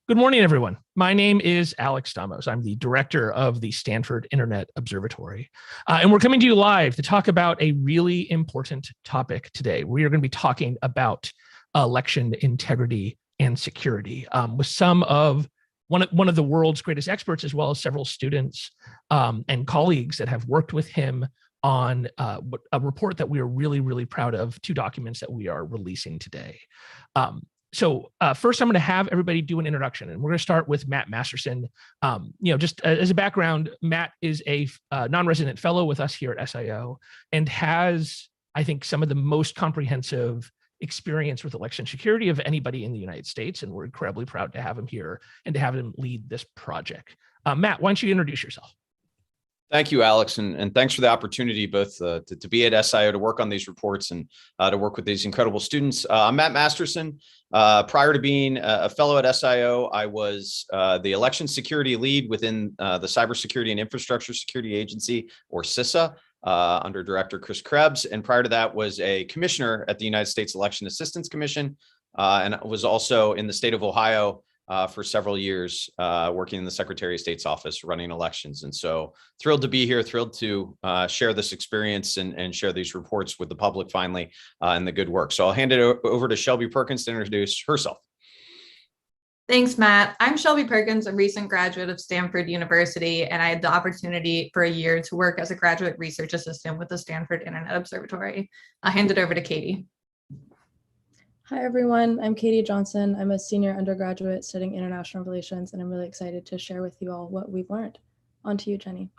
Good morning, everyone. My name is Alex Stamos. I'm the director of the Stanford Internet Observatory. And we're coming to you live to talk about a really important topic today. We are going to be talking about election integrity and security with some of one of the world's greatest experts, as well as several students and colleagues that have worked with him on a report that we are really, really proud of, two documents that we are releasing today. So first, I'm going to have everybody do an introduction, and we're going to start with Matt Masterson. Just as a background, Matt is a non-resident fellow with us here at SIO and has, I think, some of the most comprehensive experience with election security of anybody in the United States, and we're incredibly proud to have him here and to have him lead this project. Matt, why don't you introduce yourself? Thank you, Alex, and thanks for the opportunity both to be at SIO, to work on these reports, and to work with these incredible students. I'm Matt Masterson. Prior to being a fellow at SIO, I was the election security lead within the Cybersecurity and Infrastructure Security Agency, or CISA, under Director Chris Krebs. And prior to that was a commissioner at the United States Election Assistance Commission, and was also in the state of Ohio for several years, working in the Secretary of State's office, running elections. And so thrilled to be here, thrilled to share this experience and share these reports with the public finally, and the good work. So I'll hand it over to Shelby Perkins to introduce herself. Thanks, Matt. I'm Shelby Perkins, a recent graduate of Stanford University, and I had the opportunity for a year to work as a graduate research assistant with the Stanford Internet Observatory. I'll hand it over to Katie. Hi, everyone. I'm Katie Johnson. I'm a senior undergraduate studying international relations, and I'm really excited to share with you all what we've learned. On to you, Jenny.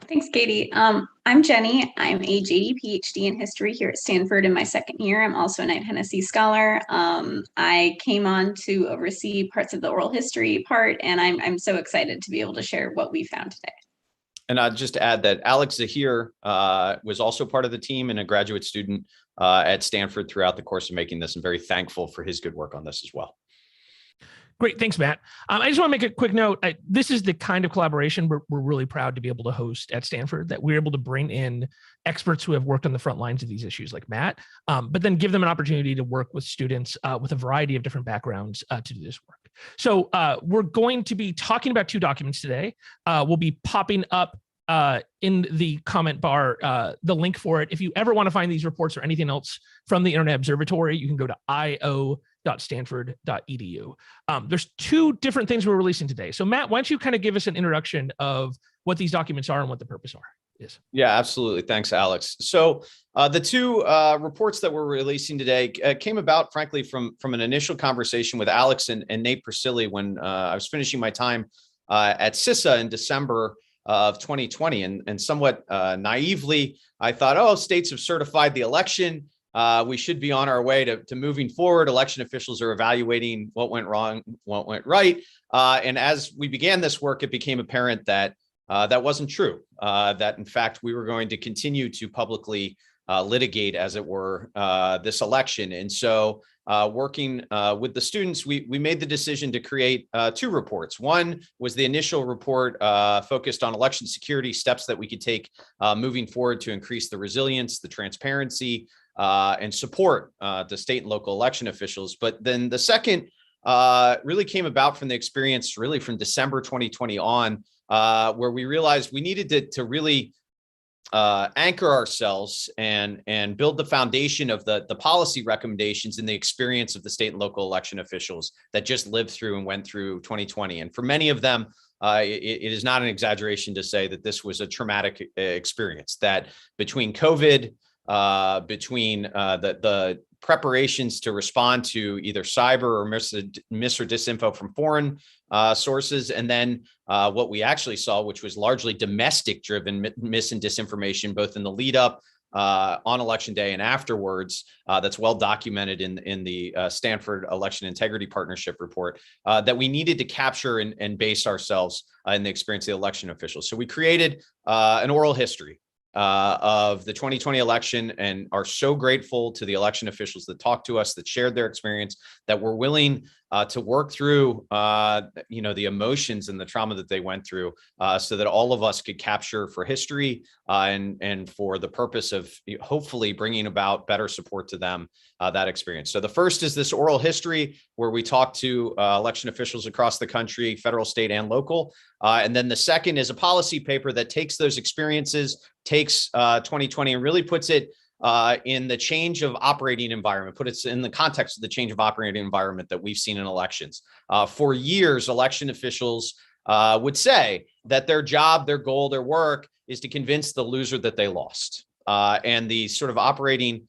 Thanks, Katie. I'm Jenny. I'm a JD PhD in history here at Stanford in my second year. I'm also a Knight Hennessy Scholar. I came on to oversee parts of the oral history part, and I'm so excited to be able to share what we found today. And I'd just add that Alex Zahir was also part of the team and a graduate student at Stanford throughout the course of making this, and very thankful for his good work on this as well. Great. Thanks, Matt. I just want to make a quick note. This is the kind of collaboration we're really proud to be able to host at Stanford, that we're able to bring in experts who have worked on the front lines of these issues like Matt, but then give them an opportunity to work with students with a variety of different backgrounds to do this work. So we're going to be talking about two documents today. We'll be popping up in the comment bar the link for it. If you ever want to find these reports or anything else from the Internet Observatory, you can go to io.stanford.edu. There's two different things we're releasing today. So Matt, why don't you kind of give us an introduction of what these documents are and what the purpose is? Yeah, absolutely. Thanks, Alex. So the two reports that we're releasing today came about, frankly, from an initial conversation with Alex and Nate Persili when I was finishing my time at CISA in December of 2020. And somewhat naively, I thought, oh, states have certified the election. We should be on our way to moving forward. Election officials are evaluating what went wrong, what went right. And as we began this work, it became apparent that that wasn't true, that in fact, we were going to continue to publicly litigate, as it were, this election. And so working with the students, we made the decision to create two reports. One was the initial report focused on election security, steps that we could take moving forward to increase the resilience, the transparency, and support the state and local election officials. But then the second really came about from the experience really from December 2020 on, where we realized we needed to really anchor ourselves and build the foundation of the policy recommendations in the experience of the state and local election officials that just lived through and went through 2020. And for many of them, it is not an exaggeration to say that this was a traumatic experience, that between COVID, between the preparations to respond to either cyber or mis or disinfo from foreign sources, and then what we actually saw, which was largely domestic driven mis and disinformation, both in the lead up on election day and afterwards, that's well documented in the Stanford Election Integrity Partnership report, that we needed to capture and base ourselves in the experience of the election officials. So we created an oral history of the 2020 election, and are so grateful to the election officials that talked to us, that shared their experience, that were willing to work through, the emotions and the trauma that they went through, so that all of us could capture for history and for the purpose of hopefully bringing about better support to them, that experience. So the first is this oral history where we talk to election officials across the country, federal, state, and local. And then the second is a policy paper that takes those experiences, takes 2020 and really puts it in the change of operating environment, put it in the context of the change of operating environment that we've seen in elections. For years, election officials would say that their job, their goal, their work is to convince the loser that they lost. And the sort of operating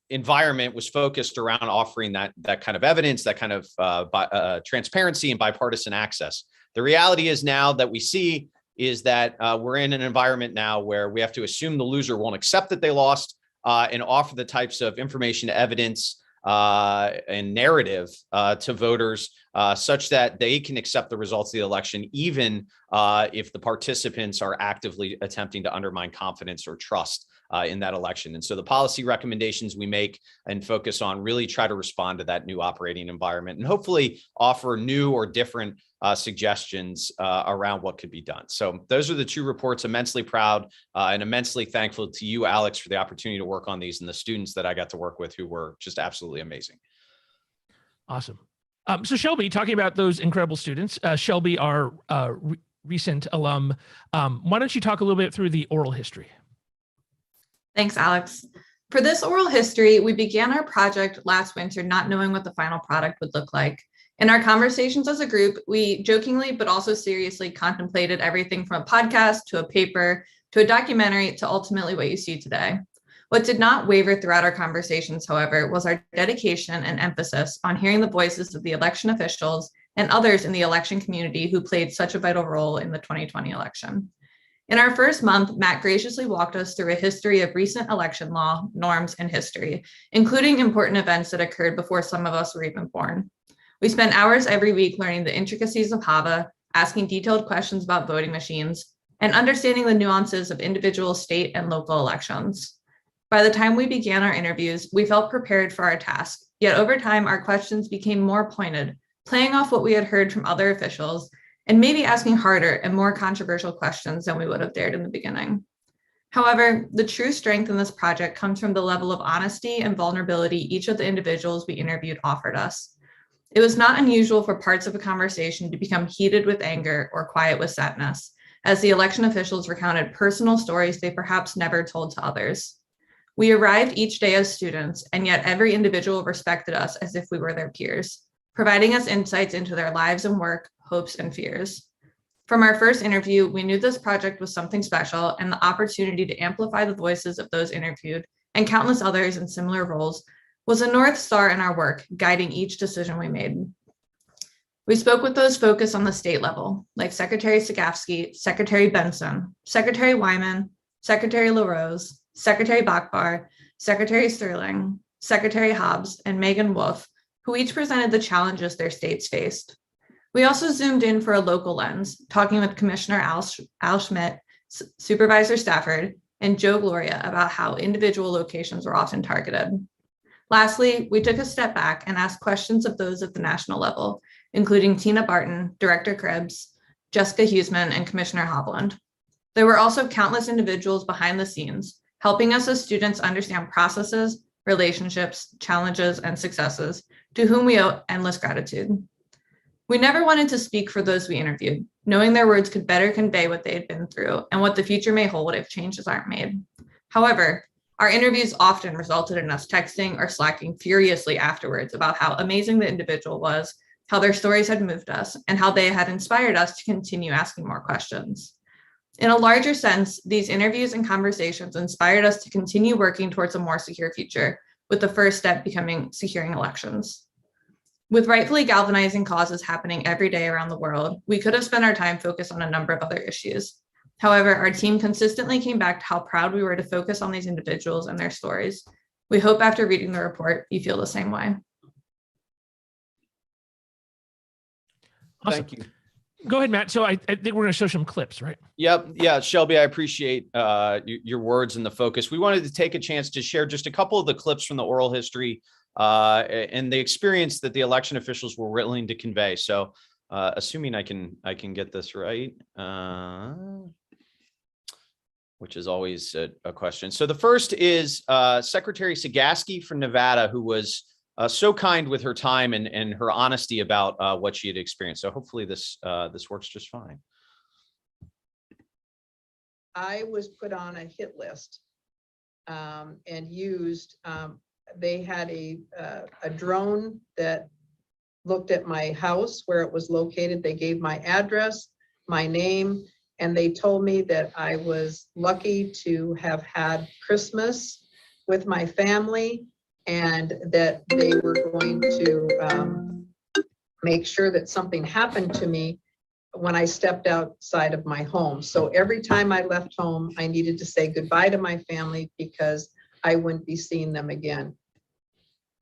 environment was focused around offering that kind of evidence, that kind of transparency and bipartisan access. The reality is now that we see is that we're in an environment now where we have to assume the loser won't accept that they lost and offer the types of information, evidence, and narrative to voters such that they can accept the results of the election, even if the participants are actively attempting to undermine confidence or trust in that election. And so the policy recommendations we make and focus on really try to respond to that new operating environment and hopefully offer new or different suggestions around what could be done. So those are the two reports. Immensely proud and immensely thankful to you, Alex, for the opportunity to work on these and the students that I got to work with who were just absolutely amazing. Awesome. So Shelby, talking about those incredible students, Shelby, our recent alum, why don't you talk a little bit through the oral history? Thanks, Alex. For this oral history, we began our project last winter not knowing what the final product would look like. In our conversations as a group, we jokingly but also seriously contemplated everything from a podcast to a paper to a documentary to ultimately what you see today. What did not waver throughout our conversations, however, was our dedication and emphasis on hearing the voices of the election officials and others in the election community who played such a vital role in the 2020 election. In our first month, Matt graciously walked us through a history of recent election law, norms, and history, including important events that occurred before some of us were even born. We spent hours every week learning the intricacies of HAVA, asking detailed questions about voting machines, and understanding the nuances of individual state and local elections. By the time we began our interviews, we felt prepared for our task, yet over time, our questions became more pointed, playing off what we had heard from other officials, and maybe asking harder and more controversial questions than we would have dared in the beginning. However, the true strength in this project comes from the level of honesty and vulnerability each of the individuals we interviewed offered us. It was not unusual for parts of a conversation to become heated with anger or quiet with sadness, as the election officials recounted personal stories they perhaps never told to others. We arrived each day as students, and yet every individual respected us as if we were their peers, providing us insights into their lives and work, hopes, and fears. From our first interview, we knew this project was something special, and the opportunity to amplify the voices of those interviewed and countless others in similar roles was a North Star in our work, guiding each decision we made. We spoke with those focused on the state level, like Secretary Sagafsky, Secretary Benson, Secretary Wyman, Secretary LaRose, Secretary Bachbar, Secretary Sterling, Secretary Hobbs, and Megan Wolf, who each presented the challenges their states faced. We also zoomed in for a local lens, talking with Commissioner Al Schmidt, Supervisor Stafford, and Joe Gloria about how individual locations were often targeted. Lastly, we took a step back and asked questions of those at the national level, including Tina Barton, Director Krebs, Jessica Huseman, and Commissioner Hovland. There were also countless individuals behind the scenes, helping us as students understand processes, relationships, challenges, and successes, to whom we owe endless gratitude. We never wanted to speak for those we interviewed, knowing their words could better convey what they had been through and what the future may hold if changes aren't made. However, our interviews often resulted in us texting or slacking furiously afterwards about how amazing the individual was, how their stories had moved us, and how they had inspired us to continue asking more questions. In a larger sense, these interviews and conversations inspired us to continue working towards a more secure future, with the first step becoming securing elections. With rightfully galvanizing causes happening every day around the world, we could have spent our time focused on a number of other issues. However, our team consistently came back to how proud we were to focus on these individuals and their stories. We hope after reading the report, you feel the same way. Awesome. Thank you. Go ahead, Matt. So I think we're going to show some clips, right? Yep. Yeah, Shelby, I appreciate your words and the focus. We wanted to take a chance to share just a couple of the clips from the oral history and the experience that the election officials were willing to convey. So assuming I can get this right, which is always a question. So the first is Secretary Sagaski from Nevada, who was so kind with her time and her honesty about what she had experienced. So hopefully this works just fine. I was put on a hit list and used, they had a drone that looked at my house where it was located. They gave my address, my name, and they told me that I was lucky to have had Christmas with my family and that they were going to make sure that something happened to me when I stepped outside of my home. So every time I left home, I needed to say goodbye to my family because I wouldn't be seeing them again.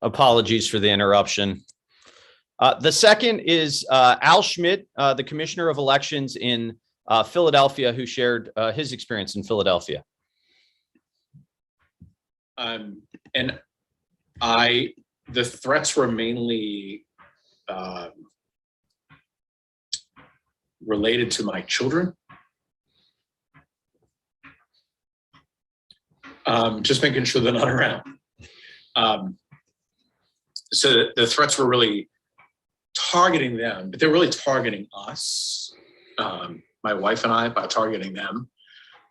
Apologies for the interruption. The second is Al Schmidt, the Commissioner of Elections in Philadelphia, who shared his experience in Philadelphia. And the threats were mainly related to my children. Just making sure they're not around. So the threats were really targeting them, but they're really targeting us, my wife and I, by targeting them.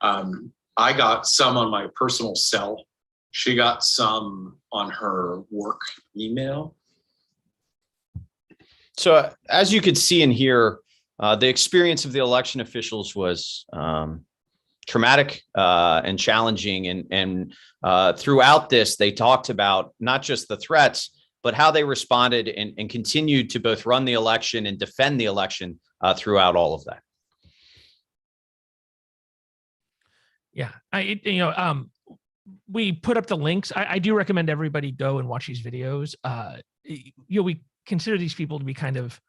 I got some on my personal cell. She got some on her work email. So as you could see and hear, the experience of the election officials was traumatic and challenging. And throughout this, they talked about not just the threats, but how they responded and continued to both run the election and defend the election throughout all of that. Yeah, we put up the links. I do recommend everybody go and watch these videos. We consider these people to be kind of,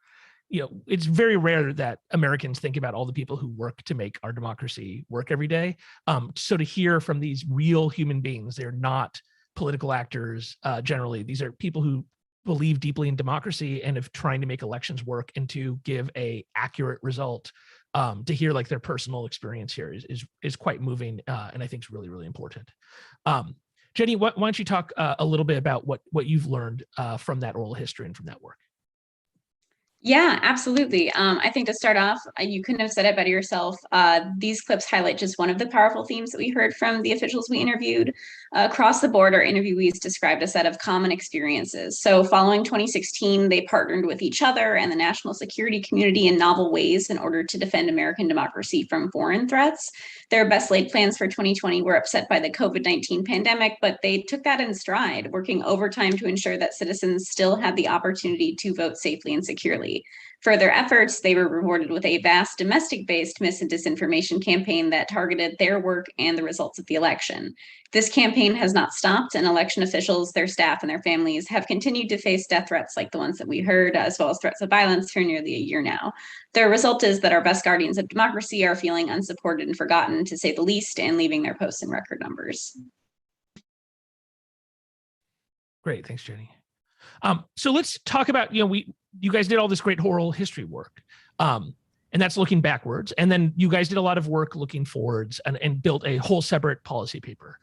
it's very rare that Americans think about all the people who work to make our democracy work every day. So to hear from these real human beings, they're not political actors. Generally, these are people who believe deeply in democracy and of trying to make elections work and to give a accurate result. To hear like their personal experience here is quite moving, and I think is really, really important. Jenny, why don't you talk a little bit about what you've learned from that oral history and from that work? Yeah, absolutely. I think to start off, you couldn't have said it better yourself. These clips highlight just one of the powerful themes that we heard from the officials we interviewed. Across the board, our interviewees described a set of common experiences. So following 2016, they partnered with each other and the national security community in novel ways in order to defend American democracy from foreign threats. Their best laid plans for 2020 were upset by the COVID-19 pandemic, but they took that in stride, working overtime to ensure that citizens still had the opportunity to vote safely and securely. For their efforts, they were rewarded with a vast domestic-based mis and disinformation campaign that targeted their work and the results of the election. This campaign has not stopped, and election officials, their staff, and their families have continued to face death threats like the ones that we heard, as well as threats of violence for nearly a year now. The result is that our best guardians of democracy are feeling unsupported and forgotten, to say the least, and leaving their posts in record numbers. Great, thanks, Jenny. So let's talk about, you guys did all this great oral history work, and that's looking backwards. And then you guys did a lot of work looking forwards and built a whole separate policy paper.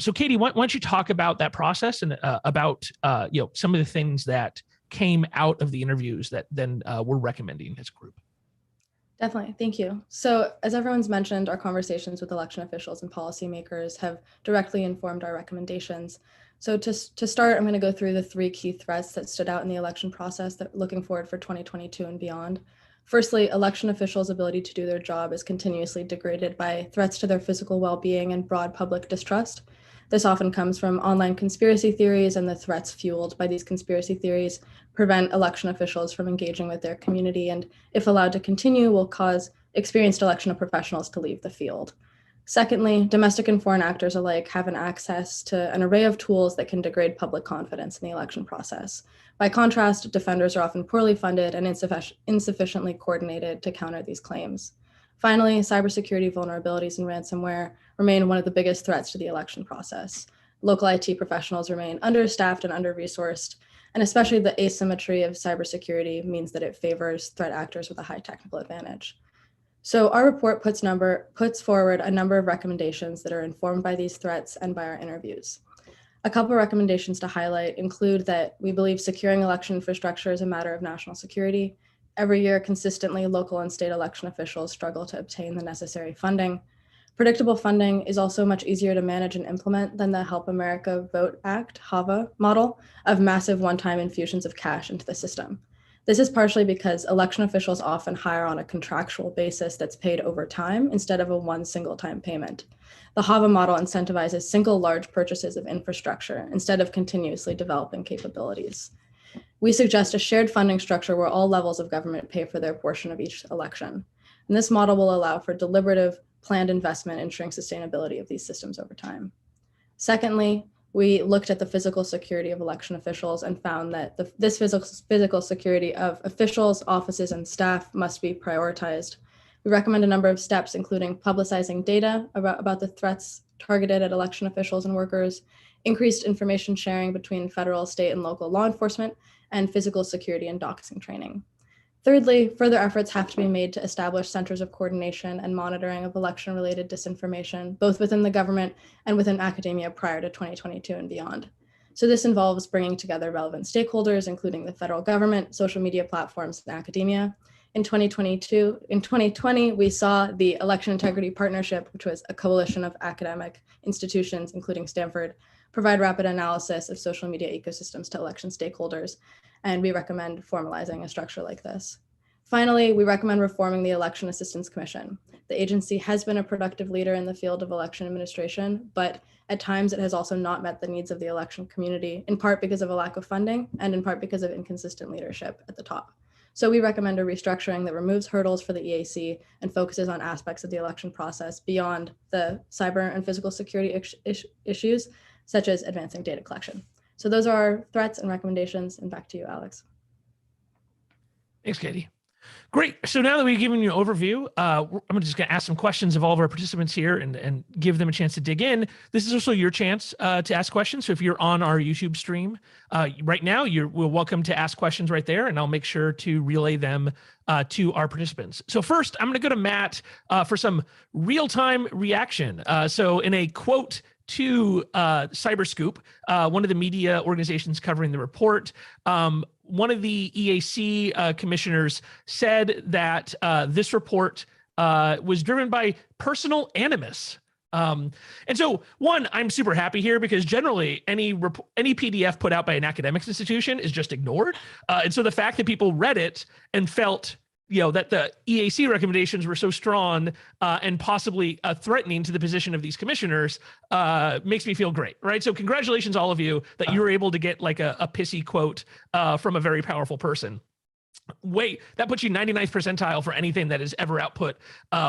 So Katie, why don't you talk about that process and about some of the things that came out of the interviews that then we're recommending as a group? Definitely, thank you. So as everyone's mentioned, our conversations with election officials and policymakers have directly informed our recommendations. So to start, I'm going to go through the 3 key threats that stood out in the election process that looking forward for 2022 and beyond. Firstly, election officials' ability to do their job is continuously degraded by threats to their physical well-being and broad public distrust. This often comes from online conspiracy theories, and the threats fueled by these conspiracy theories prevent election officials from engaging with their community, and if allowed to continue, will cause experienced election professionals to leave the field. Secondly, domestic and foreign actors alike have an access to an array of tools that can degrade public confidence in the election process. By contrast, defenders are often poorly funded and insufficiently coordinated to counter these claims. Finally, cybersecurity vulnerabilities and ransomware remain one of the biggest threats to the election process. local IT professionals remain understaffed and under-resourced, and especially the asymmetry of cybersecurity means that it favors threat actors with a high technical advantage. So our report puts forward a number of recommendations that are informed by these threats and by our interviews. A couple of recommendations to highlight include that we believe securing election infrastructure is a matter of national security. Every year, consistently, local and state election officials struggle to obtain the necessary funding. Predictable funding is also much easier to manage and implement than the Help America Vote Act, HAVA, model of massive one-time infusions of cash into the system. This is partially because election officials often hire on a contractual basis that's paid over time instead of a one single time payment. The HAVA model incentivizes single large purchases of infrastructure instead of continuously developing capabilities. We suggest a shared funding structure where all levels of government pay for their portion of each election. And this model will allow for deliberative, planned investment, ensuring sustainability of these systems over time. Secondly, we looked at the physical security of election officials and found that this physical security of officials, offices, and staff must be prioritized. We recommend a number of steps, including publicizing data about the threats targeted at election officials and workers, increased information sharing between federal, state, and local law enforcement, and physical security and doxing training. Thirdly, further efforts have to be made to establish centers of coordination and monitoring of election-related disinformation, both within the government and within academia prior to 2022 and beyond. So this involves bringing together relevant stakeholders, including the federal government, social media platforms, and academia. In 2020, we saw the Election Integrity Partnership, which was a coalition of academic institutions, including Stanford, provide rapid analysis of social media ecosystems to election stakeholders, and we recommend formalizing a structure like this. Finally, we recommend reforming the Election Assistance Commission. The agency has been a productive leader in the field of election administration, but at times it has also not met the needs of the election community, in part because of a lack of funding and in part because of inconsistent leadership at the top. So we recommend a restructuring that removes hurdles for the EAC and focuses on aspects of the election process beyond the cyber and physical security issues, such as advancing data collection. So those are our threats and recommendations, and back to you, Alex. Thanks, Katie. Great. So now that we've given you an overview, I'm just going to ask some questions of all of our participants here and give them a chance to dig in. This is also your chance to ask questions. So if you're on our YouTube stream right now, we're welcome to ask questions right there, and I'll make sure to relay them to our participants. So first, I'm going to go to Matt for some real-time reaction. So in a quote to Cyberscoop, one of the media organizations covering the report, one of the EAC commissioners said that this report was driven by personal animus. And so, one, I'm super happy here because generally any PDF put out by an academic institution is just ignored. And so the fact that people read it and felt that the EAC recommendations were so strong and possibly threatening to the position of these commissioners makes me feel great, right? So congratulations, all of you, that you were able to get like a pissy quote from a very powerful person. Wait, that puts you 99th percentile for anything that is ever output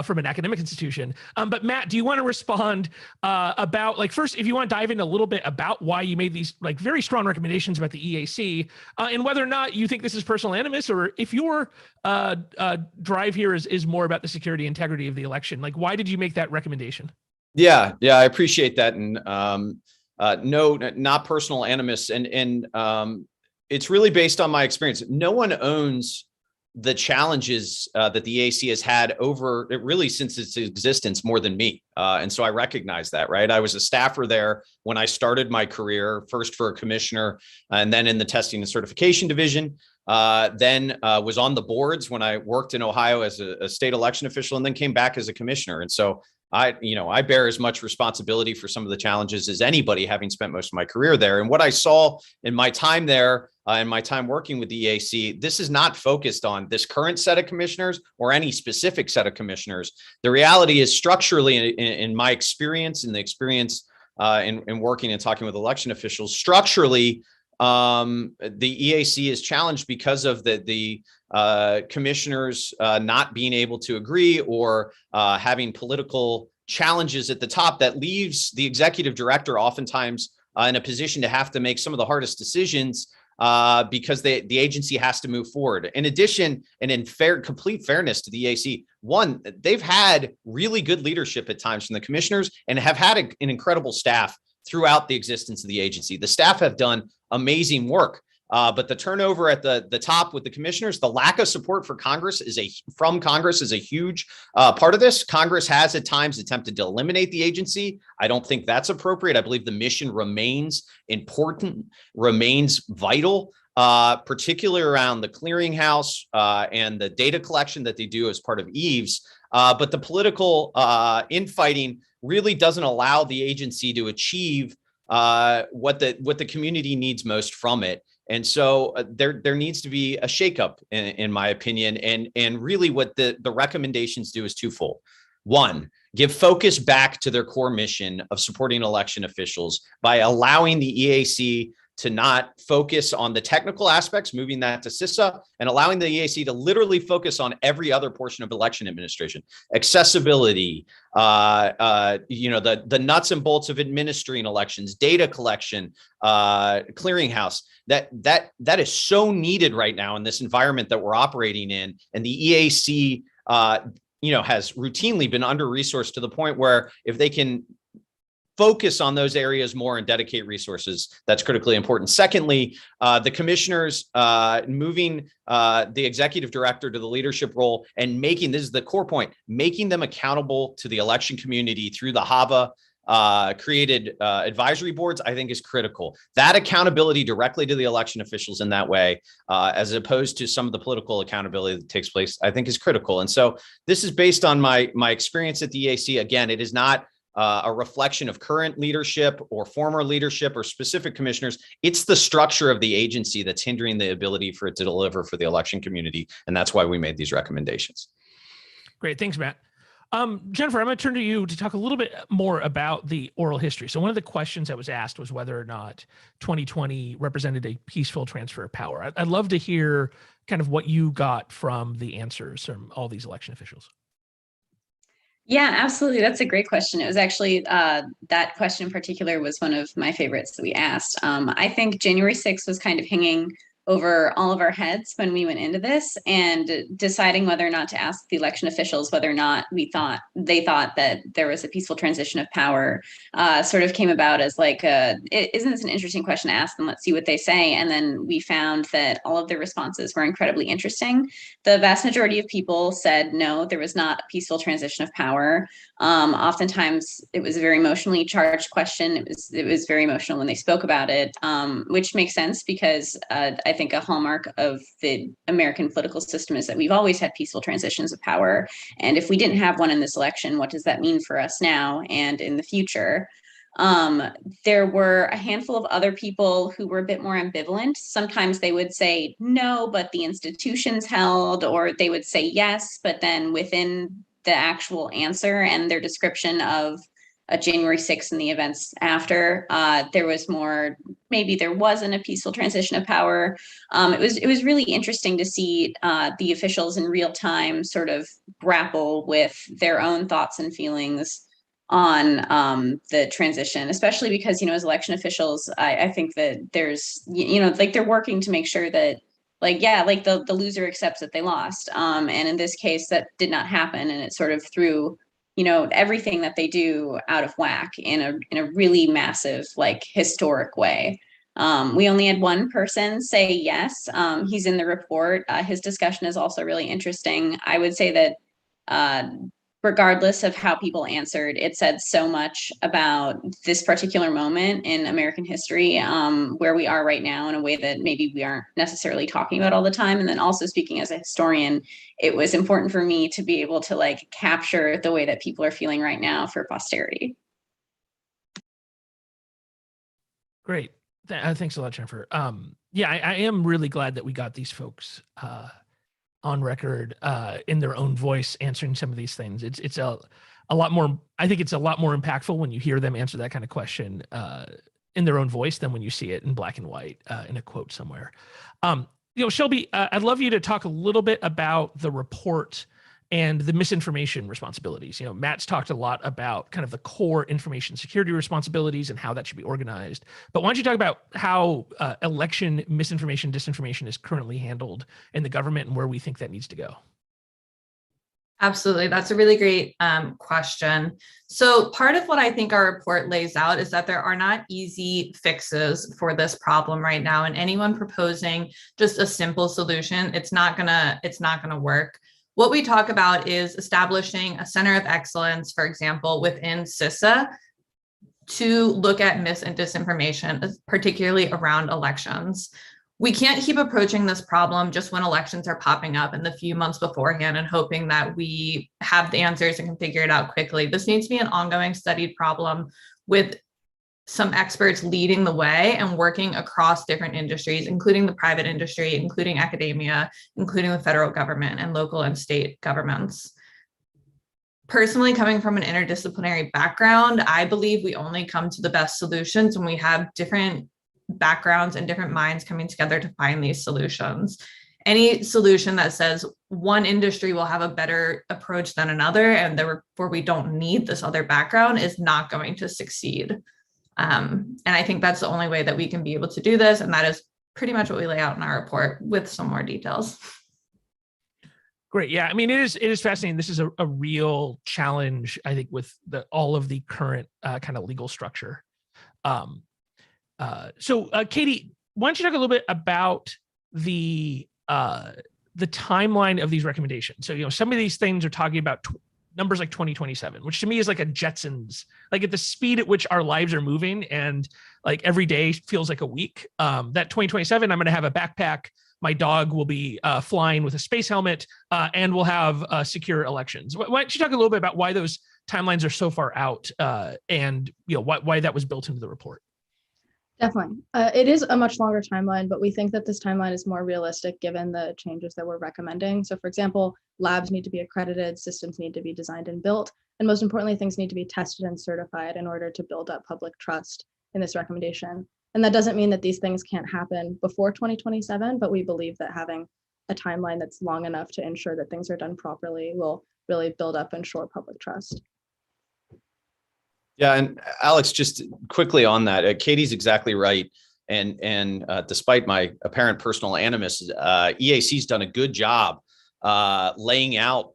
from an academic institution. But Matt, do you want to respond about, first, if you want to dive in a little bit about why you made these very strong recommendations about the EAC and whether or not you think this is personal animus, or if your drive here is more about the security integrity of the election, why did you make that recommendation? Yeah, I appreciate that. And no, not personal animus. And it's really based on my experience. No one owns the challenges that the EAC has had over it really since its existence more than me. And so I recognize that, right? I was a staffer there when I started my career, first for a commissioner and then in the testing and certification division. Then was on the boards when I worked in Ohio as a state election official, and then came back as a commissioner. And so I bear as much responsibility for some of the challenges as anybody, having spent most of my career there. And what I saw in my time there and my time working with the EAC, this is not focused on this current set of commissioners or any specific set of commissioners. The reality is structurally, in my experience, in the experience in working and talking with election officials, structurally, the EAC is challenged because of the commissioners not being able to agree or having political challenges at the top that leaves the executive director oftentimes in a position to have to make some of the hardest decisions because the agency has to move forward. In addition, and in complete fairness to the EAC, one, they've had really good leadership at times from the commissioners and have had an incredible staff throughout the existence of the agency. The staff have done amazing work. But the turnover at the top with the commissioners, the lack of support for Congress from Congress is a huge part of this. Congress has at times attempted to eliminate the agency. I don't think that's appropriate. I believe the mission remains important, remains vital, particularly around the clearinghouse and the data collection that they do as part of EVES. But the political infighting really doesn't allow the agency to achieve what the community needs most from it. And so there needs to be a shakeup, in my opinion. And really what the recommendations do is twofold. One, give focus back to their core mission of supporting election officials by allowing the EAC to not focus on the technical aspects, moving that to CISA, and allowing the EAC to literally focus on every other portion of election administration, accessibility, the nuts and bolts of administering elections, data collection, clearinghouse. That is so needed right now in this environment that we're operating in, and the EAC, has routinely been under-resourced to the point where if they can focus on those areas more and dedicate resources, that's critically important. Secondly, the commissioners moving the executive director to the leadership role and this is the core point, making them accountable to the election community through the HAVA created advisory boards, I think is critical. That accountability directly to the election officials in that way, as opposed to some of the political accountability that takes place, I think is critical. And so this is based on my experience at the EAC. Again, it is not a reflection of current leadership or former leadership or specific commissioners. It's the structure of the agency that's hindering the ability for it to deliver for the election community. And that's why we made these recommendations. Great. Thanks, Matt. Jennifer, I'm going to turn to you to talk a little bit more about the oral history. So one of the questions that was asked was whether or not 2020 represented a peaceful transfer of power. I'd love to hear kind of what you got from the answers from all these election officials. Yeah, absolutely. That's a great question. It was actually that question in particular was one of my favorites that we asked. I think January 6th was kind of hanging over all of our heads when we went into this, and deciding whether or not to ask the election officials whether or not they thought that there was a peaceful transition of power sort of came about as like, isn't this an interesting question to ask them? Let's see what they say. And then we found that all of their responses were incredibly interesting. The vast majority of people said, no, there was not a peaceful transition of power. Oftentimes it was a very emotionally charged question. It was very emotional when they spoke about it, which makes sense because I think a hallmark of the American political system is that we've always had peaceful transitions of power. And if we didn't have one in this election, what does that mean for us now and in the future? There were a handful of other people who were a bit more ambivalent. Sometimes they would say no, but the institutions held, or they would say yes, but then within the actual answer and their description of January 6th and the events after, there was more, maybe there wasn't a peaceful transition of power. It was really interesting to see the officials in real time sort of grapple with their own thoughts and feelings on the transition, especially because, as election officials, I think that there's, like they're working to make sure that the loser accepts that they lost. And in this case, that did not happen. And it sort of threw everything that they do out of whack in a really massive, historic way. We only had one person say yes. He's in the report. His discussion is also really interesting. I would say that regardless of how people answered, it said so much about this particular moment in American history, where we are right now in a way that maybe we aren't necessarily talking about all the time. And then also, speaking as a historian, it was important for me to be able to capture the way that people are feeling right now for posterity. Great. Thanks a lot, Jennifer. Yeah, I am really glad that we got these folks on record in their own voice answering some of these things. It's a lot more, I think it's a lot more impactful when you hear them answer that kind of question in their own voice than when you see it in black and white in a quote somewhere. Shelby, I'd love you to talk a little bit about the report and the misinformation responsibilities. Matt's talked a lot about kind of the core information security responsibilities and how that should be organized. But why don't you talk about how election misinformation, disinformation is currently handled in the government and where we think that needs to go? Absolutely. That's a really great question. So part of what I think our report lays out is that there are not easy fixes for this problem right now. And anyone proposing just a simple solution, it's not gonna work. What we talk about is establishing a center of excellence, for example, within CISA to look at mis and disinformation, particularly around elections. We can't keep approaching this problem just when elections are popping up in the few months beforehand and hoping that we have the answers and can figure it out quickly. This needs to be an ongoing studied problem with some experts leading the way and working across different industries, including the private industry, including academia, including the federal government and local and state governments. Personally, coming from an interdisciplinary background, I believe we only come to the best solutions when we have different backgrounds and different minds coming together to find these solutions. Any solution that says one industry will have a better approach than another and therefore we don't need this other background is not going to succeed. And I think that's the only way that we can be able to do this. And that is pretty much what we lay out in our report with some more details. Great. Yeah. I mean, it is fascinating. This is a real challenge, I think, with all of the current kind of legal structure. So Katie, why don't you talk a little bit about the timeline of these recommendations? So, some of these things are talking about numbers like 2027, which to me is like a Jetsons, like at the speed at which our lives are moving and like every day feels like a week. That 2027, I'm going to have a backpack. My dog will be flying with a space helmet and we'll have secure elections. Why don't you talk a little bit about why those timelines are so far out and why that was built into the report? Definitely. It is a much longer timeline, but we think that this timeline is more realistic given the changes that we're recommending. So for example, labs need to be accredited, systems need to be designed and built, and most importantly, things need to be tested and certified in order to build up public trust in this recommendation. And that doesn't mean that these things can't happen before 2027, but we believe that having a timeline that's long enough to ensure that things are done properly will really build up and ensure public trust. Yeah, and Alex, just quickly on that, Katie's exactly right. And despite my apparent personal animus, EAC's done a good job laying out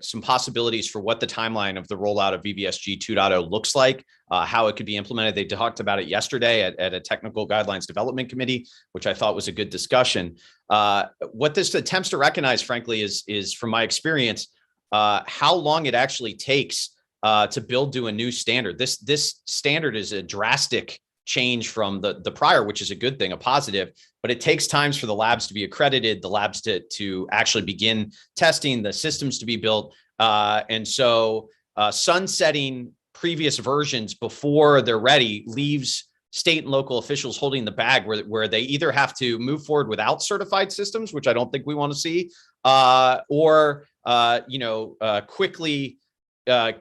some possibilities for what the timeline of the rollout of VBSG 2.0 looks like, how it could be implemented. They talked about it yesterday at a technical guidelines development committee, which I thought was a good discussion. What this attempts to recognize, frankly, is from my experience, how long it actually takes to build to a new standard. This standard is a drastic change from the prior, which is a good thing, a positive, but it takes times for the labs to be accredited, the labs to actually begin testing, the systems to be built. And so sunsetting previous versions before they're ready leaves state and local officials holding the bag where they either have to move forward without certified systems, which I don't think we want to see, or quickly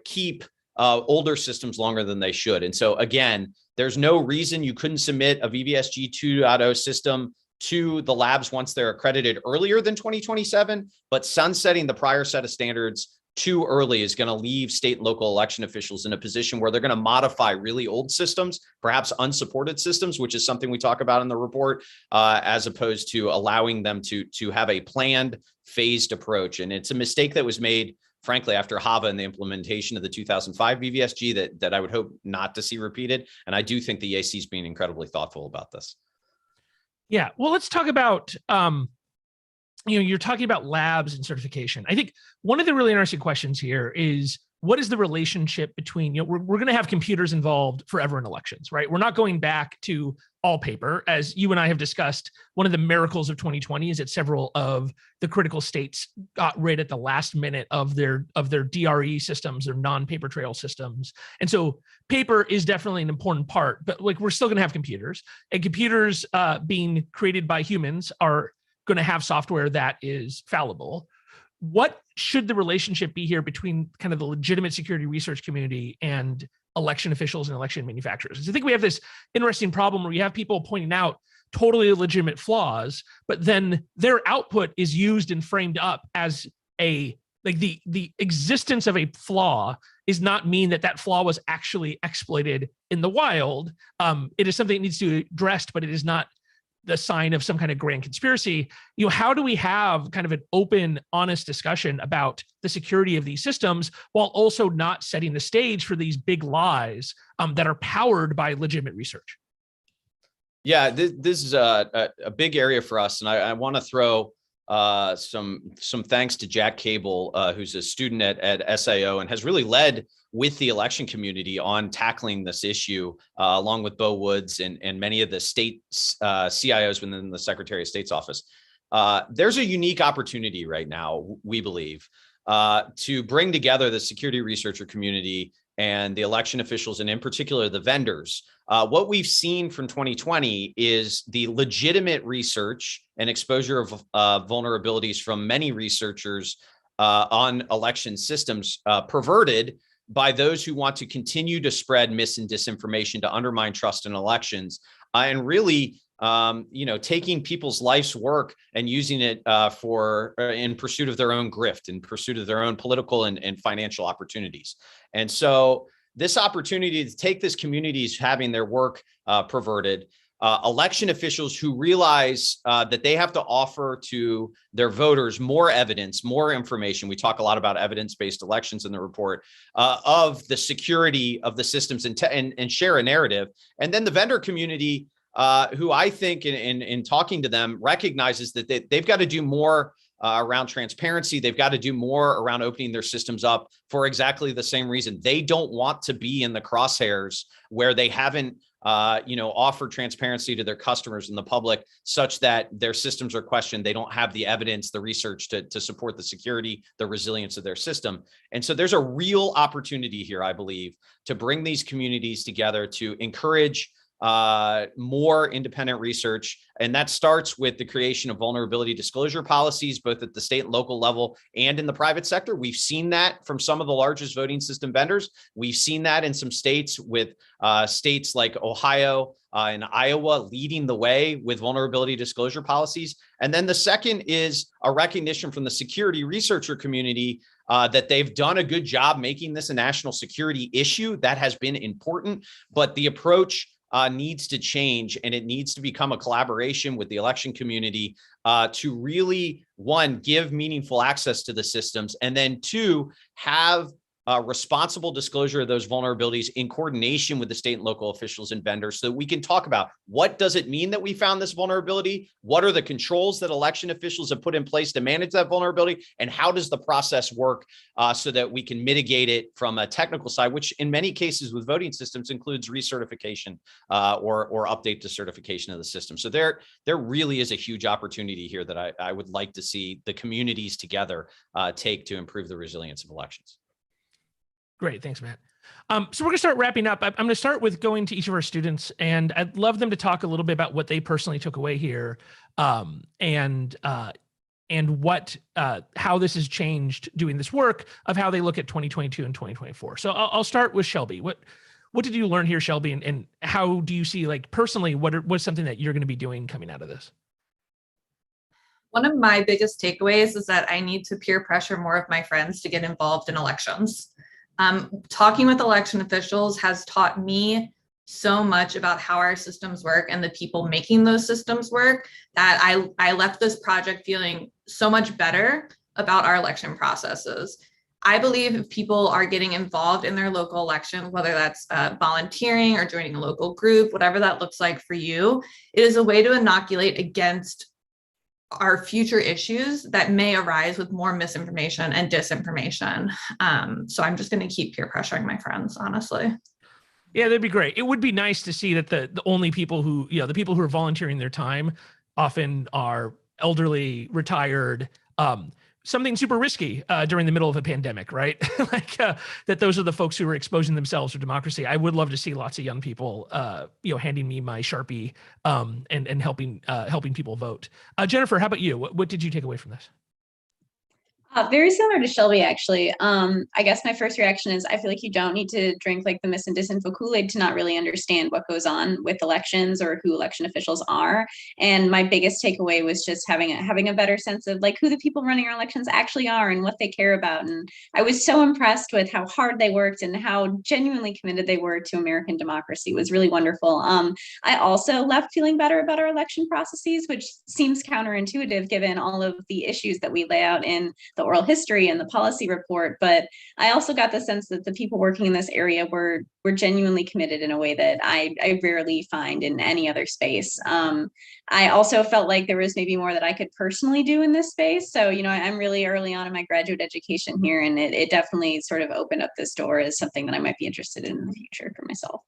keep older systems longer than they should. And so again, there's no reason you couldn't submit a VBSG 2.0 system to the labs once they're accredited earlier than 2027, but sunsetting the prior set of standards too early is going to leave state and local election officials in a position where they're going to modify really old systems, perhaps unsupported systems, which is something we talk about in the report, as opposed to allowing them to have a planned, phased approach. And it's a mistake that was made, frankly, after HAVA and the implementation of the 2005 VVSG that I would hope not to see repeated. And I do think the EAC is being incredibly thoughtful about this. Yeah, well, let's talk about, you're talking about labs and certification. I think one of the really interesting questions here is, what is the relationship between, we're going to have computers involved forever in elections, right? We're not going back to all paper. As you and I have discussed, one of the miracles of 2020 is that several of the critical states got rid at the last minute of their DRE systems, their non-paper trail systems. And so paper is definitely an important part, but we're still going to have computers, and computers being created by humans are going to have software that is fallible. What should the relationship be here between kind of the legitimate security research community and election officials and election manufacturers? I think we have this interesting problem where you have people pointing out totally legitimate flaws, but then their output is used and framed up as the existence of a flaw is not mean that flaw was actually exploited in the wild. It is something that needs to be addressed, but it is not the sign of some kind of grand conspiracy. How do we have kind of an open, honest discussion about the security of these systems while also not setting the stage for these big lies that are powered by legitimate research? Yeah, this is a big area for us, and I want to throw some thanks to Jack Cable, who's a student at SIO and has really led with the election community on tackling this issue, along with Bo Woods and many of the state CIOs within the Secretary of State's office. There's a unique opportunity right now, we believe, to bring together the security researcher community and the election officials, and in particular the vendors. What we've seen from 2020 is the legitimate research and exposure of vulnerabilities from many researchers on election systems perverted by those who want to continue to spread mis and disinformation to undermine trust in elections, and really taking people's life's work and using it in pursuit of their own grift, in pursuit of their own political and financial opportunities. And so this opportunity to take this community is having their work perverted, election officials who realize that they have to offer to their voters more evidence, more information. We talk a lot about evidence-based elections in the report, of the security of the systems and share a narrative. And then the vendor community, who I think in talking to them recognizes that they've got to do more around transparency. They've got to do more around opening their systems up for exactly the same reason. They don't want to be in the crosshairs where they haven't offered transparency to their customers and the public such that their systems are questioned. They don't have the evidence, the research to support the security, the resilience of their system. And so there's a real opportunity here, I believe, to bring these communities together to encourage more independent research. And that starts with the creation of vulnerability disclosure policies, both at the state and local level and in the private sector. We've seen that from some of the largest voting system vendors. We've seen that in some states, with states like Ohio and Iowa leading the way with vulnerability disclosure policies. And then the second is a recognition from the security researcher community that they've done a good job making this a national security issue. That has been important, but the approach needs to change, and it needs to become a collaboration with the election community to really, one, give meaningful access to the systems, and then two, have responsible disclosure of those vulnerabilities in coordination with the state and local officials and vendors, so that we can talk about what does it mean that we found this vulnerability, what are the controls that election officials have put in place to manage that vulnerability, and how does the process work so that we can mitigate it from a technical side, which in many cases with voting systems includes recertification or update to certification of the system. So there really is a huge opportunity here that I would like to see the communities together take to improve the resilience of elections. Great. Thanks, Matt. So we're going to start wrapping up. I'm going to start with going to each of our students, and I'd love them to talk a little bit about what they personally took away here, and what how this has changed doing this work, of how they look at 2022 and 2024. So I'll start with Shelby. What did you learn here, Shelby, and how do you see, like, personally, what's something that you're going to be doing coming out of this? One of my biggest takeaways is that I need to peer pressure more of my friends to get involved in elections. Talking with election officials has taught me so much about how our systems work and the people making those systems work, that I left this project feeling so much better about our election processes. I believe if people are getting involved in their local election, whether that's volunteering or joining a local group, whatever that looks like for you, it is a way to inoculate against our future issues that may arise with more misinformation and disinformation. So I'm just going to keep peer pressuring my friends, honestly. Yeah, that'd be great. It would be nice to see that the only people who, the people who are volunteering their time often are elderly, retired, something super risky during the middle of a pandemic, right? Like that those are the folks who are exposing themselves to democracy. I would love to see lots of young people, handing me my Sharpie and helping people vote. Jennifer, how about you? What did you take away from this? Very similar to Shelby, actually. I guess my first reaction is I feel like you don't need to drink like the mis and disinfo Kool-Aid to not really understand what goes on with elections or who election officials are. And my biggest takeaway was just having a better sense of like who the people running our elections actually are and what they care about. And I was so impressed with how hard they worked and how genuinely committed they were to American democracy. It was really wonderful. I also left feeling better about our election processes, which seems counterintuitive given all of the issues that we lay out in the oral history and the policy report. But I also got the sense that the people working in this area were genuinely committed in a way that I rarely find in any other space. I also felt like there was maybe more that I could personally do in this space. So, I'm really early on in my graduate education here, and it definitely sort of opened up this door as something that I might be interested in the future for myself.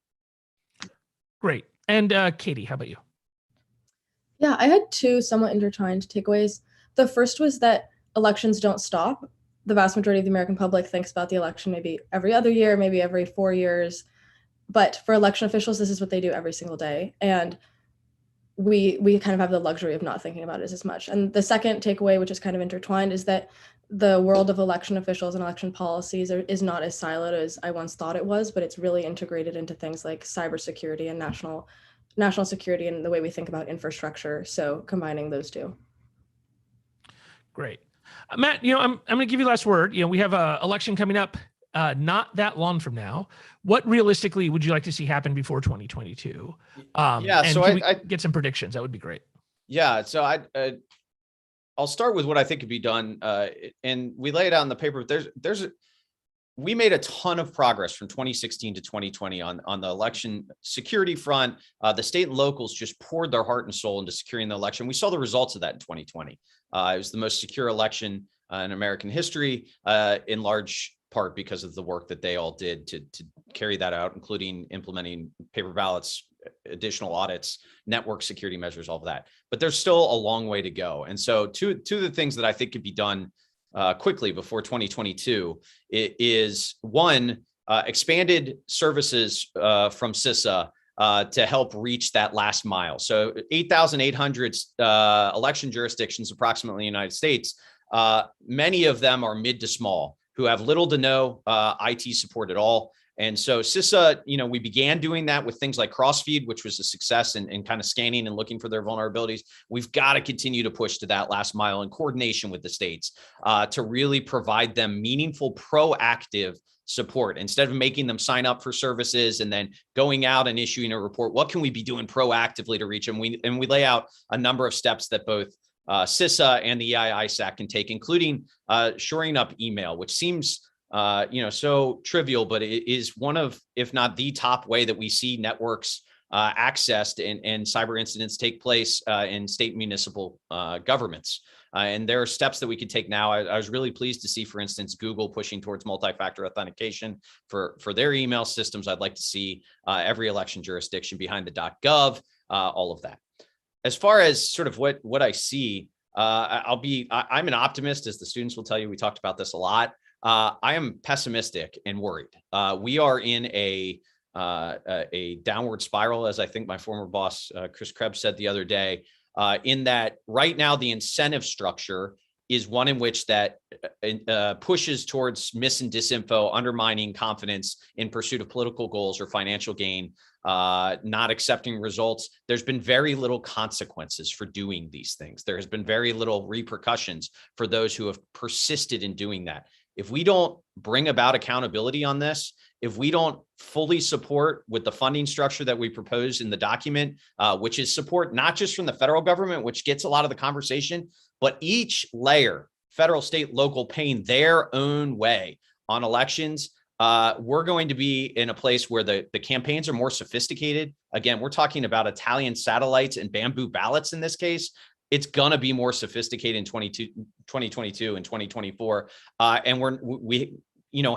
Great. And Katie, how about you? Yeah, I had two somewhat intertwined takeaways. The first was that elections don't stop. The vast majority of the American public thinks about the election maybe every other year, maybe every 4 years. But for election officials, this is what they do every single day. And we kind of have the luxury of not thinking about it as much. And the second takeaway, which is kind of intertwined, is that the world of election officials and election policies is not as siloed as I once thought it was, but it's really integrated into things like cybersecurity and national security and the way we think about infrastructure. So combining those two. Great. Matt, I'm going to give you the last word. We have an election coming up not that long from now. What realistically would you like to see happen before 2022? So I get some predictions. That would be great. Yeah. So I'll start with what I think could be done. And we lay it out in the paper. We made a ton of progress from 2016 to 2020 on the election security front. The state and locals just poured their heart and soul into securing the election. We saw the results of that in 2020. It was the most secure election in American history, in large part because of the work that they all did to carry that out, including implementing paper ballots, additional audits, network security measures, all of that. But there's still a long way to go. And so two of the things that I think could be done quickly before 2022 is one, expanded services from CISA to help reach that last mile. So 8,800 election jurisdictions approximately in the United States, many of them are mid to small who have little to no IT support at all. And so CISA, we began doing that with things like Crossfeed, which was a success in kind of scanning and looking for their vulnerabilities. We've got to continue to push to that last mile in coordination with the states to really provide them meaningful, proactive support. Instead of making them sign up for services and then going out and issuing a report, what can we be doing proactively to reach them? We lay out a number of steps that both CISA and the EI-ISAC can take, including shoring up email, which seems so trivial, but it is one of, if not the top way that we see networks accessed and cyber incidents take place in state municipal governments. And there are steps that we could take now. I was really pleased to see, for instance, Google pushing towards multi-factor authentication for their email systems. I'd like to see every election jurisdiction behind the .gov, all of that. As far as sort of what I see, I'm an optimist, as the students will tell you. We talked about this a lot. I am pessimistic and worried. We are in a downward spiral, as I think my former boss, Chris Krebs, said the other day, in that right now the incentive structure is one in which that pushes towards mis and disinfo, undermining confidence in pursuit of political goals or financial gain, not accepting results. There's been very little consequences for doing these things. There has been very little repercussions for those who have persisted in doing that. If we don't bring about accountability on this, if we don't fully support with the funding structure that we propose in the document, which is support not just from the federal government, which gets a lot of the conversation, but each layer, federal, state, local, paying their own way on elections, we're going to be in a place where the campaigns are more sophisticated. Again, we're talking about Italian satellites and bamboo ballots in this case. It's going to be more sophisticated in 2022 and 2024. And we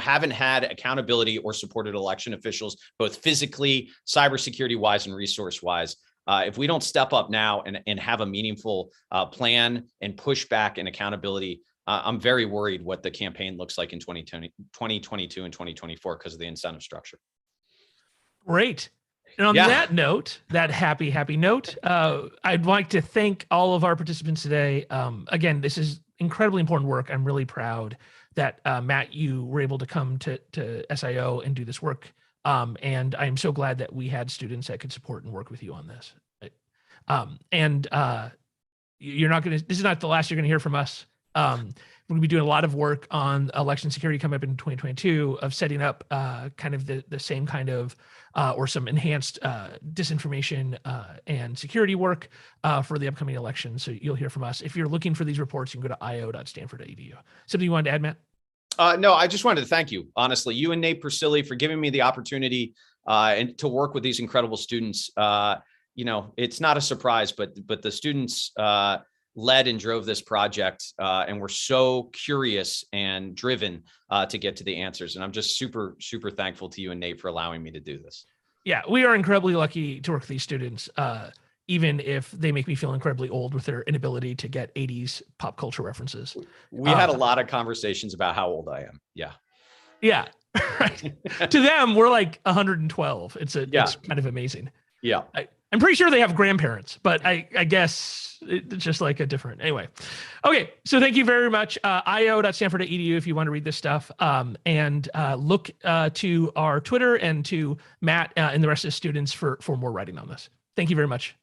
haven't had accountability or supported election officials, both physically, cybersecurity wise, and resource wise. If we don't step up now and have a meaningful plan and pushback and accountability, I'm very worried what the campaign looks like in 2022 and 2024 because of the incentive structure. Great. And on Yeah. that note, that happy note, I'd like to thank all of our participants today. Again, this is incredibly important work. I'm really proud that Matt, you were able to come to SIO and do this work. And I'm so glad that we had students that could support and work with you on this. You're not going to, this is not the last you're going to hear from us. We're going to be doing a lot of work on election security coming up in 2022 of setting up kind of the same kind of or some enhanced disinformation and security work for the upcoming election. So you'll hear from us. If you're looking for these reports, you can go to io.stanford.edu. Something you wanted to add, Matt? No, I just wanted to thank you, honestly, you and Nate Persili for giving me the opportunity and to work with these incredible students. You know, it's not a surprise, but the students led and drove this project and were so curious and driven to get to the answers. And I'm just super, super thankful to you and Nate for allowing me to do this. Yeah, we are incredibly lucky to work with these students, even if they make me feel incredibly old with their inability to get 80s pop culture references. We had a lot of conversations about how old I am. Yeah. Yeah. Right. To them, we're like 112. It's kind of amazing. Yeah. I'm pretty sure they have grandparents, but I guess it's just like a different, anyway. Okay. So thank you very much. io.stanford.edu if you want to read this stuff, and look to our Twitter and to Matt and the rest of the students for more writing on this. Thank you very much.